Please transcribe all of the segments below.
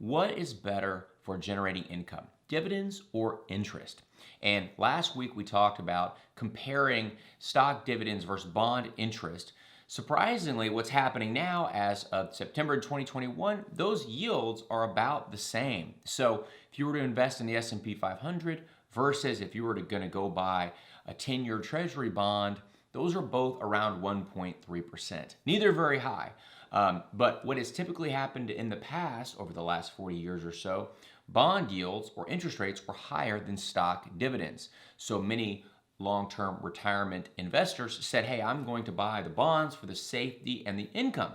what is better for generating income, dividends or interest? And last week we talked about comparing stock dividends versus bond interest. Surprisingly, what's happening now as of September 2021, those yields are about the same. So if you were to invest in the S&P 500 versus if you were going to go buy a 10-year treasury bond, those are both around 1.3%. Neither very high. But what has typically happened in the past, over the last 40 years or so, bond yields or interest rates were higher than stock dividends. So many long-term retirement investors said, hey, I'm going to buy the bonds for the safety and the income.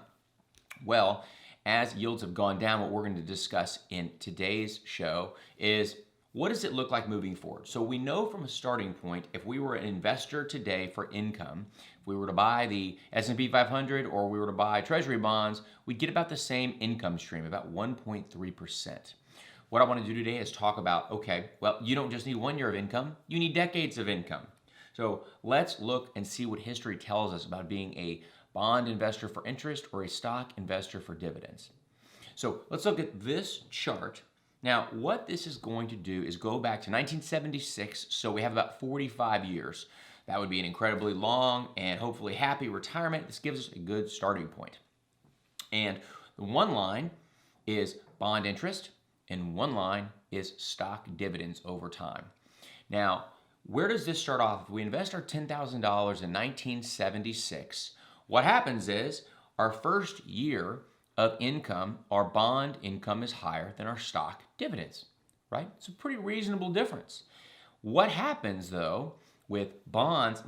Well, as yields have gone down, what we're going to discuss in today's show is what does it look like moving forward? So we know from a starting point, if we were an investor today for income, if we were to buy the S&P 500 or we were to buy treasury bonds, we'd get about the same income stream, about 1.3%. What I want to do today is talk about, okay, well, you don't just need 1 year of income, you need decades of income. So let's look and see what history tells us about being a bond investor for interest or a stock investor for dividends. So let's look at this chart. Now, what this is going to do is go back to 1976, so we have about 45 years. That would be an incredibly long and hopefully happy retirement. This gives us a good starting point. And the one line is bond interest, and one line is stock dividends over time. Now, where does this start off? If we invest our $10,000 in 1976, what happens is our first year of income, our bond income is higher than our stock dividends, right? It's a pretty reasonable difference. What happens though with bonds,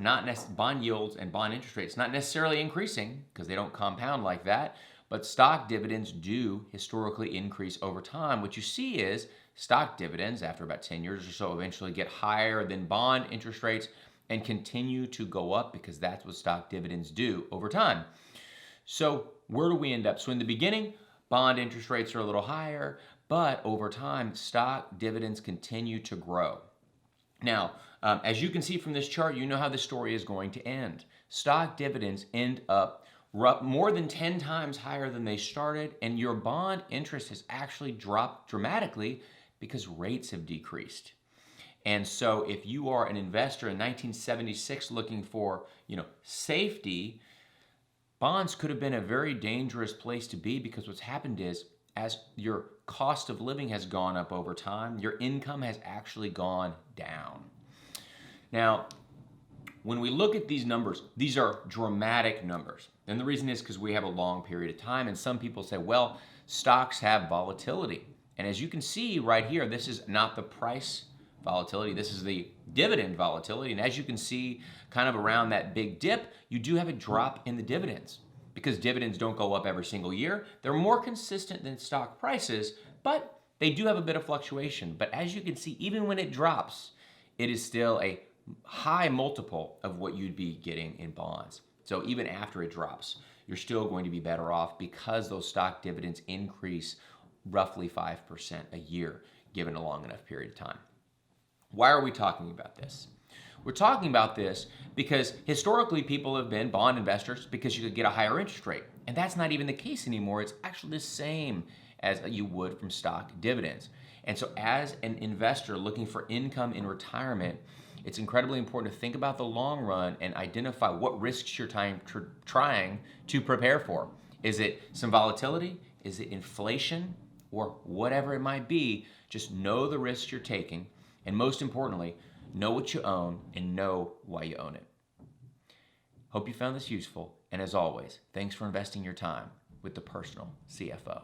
bond yields and bond interest rates not necessarily increasing because they don't compound like that, but stock dividends do historically increase over time. What you see is stock dividends after about 10 years or so eventually get higher than bond interest rates and continue to go up because that's what stock dividends do over time. So where do we end up? So in the beginning, bond interest rates are a little higher, but over time, stock dividends continue to grow. Now, as you can see from this chart, you know how the story is going to end. Stock dividends end up more than 10 times higher than they started, and your bond interest has actually dropped dramatically because rates have decreased. And so if you are an investor in 1976 looking for, safety, bonds could have been a very dangerous place to be because what's happened is as your cost of living has gone up over time, your income has actually gone down. Now, when we look at these numbers, these are dramatic numbers. And the reason is because we have a long period of time and some people say, well, stocks have volatility. And as you can see right here, this is not the price volatility, this is the dividend volatility. And as you can see kind of around that big dip, you do have a drop in the dividends because dividends don't go up every single year. They're more consistent than stock prices, but they do have a bit of fluctuation. But as you can see, even when it drops, it is still a high multiple of what you'd be getting in bonds. So even after it drops, you're still going to be better off because those stock dividends increase roughly 5% a year given a long enough period of time. Why are we talking about this? We're talking about this because historically people have been bond investors because you could get a higher interest rate. And that's not even the case anymore. It's actually the same as you would from stock dividends. And so as an investor looking for income in retirement, it's incredibly important to think about the long run and identify what risks you're trying to prepare for. Is it some volatility? Is it inflation? Or whatever it might be, just know the risks you're taking. And most importantly, know what you own and know why you own it. Hope you found this useful. And as always, thanks for investing your time with the Personal CFO.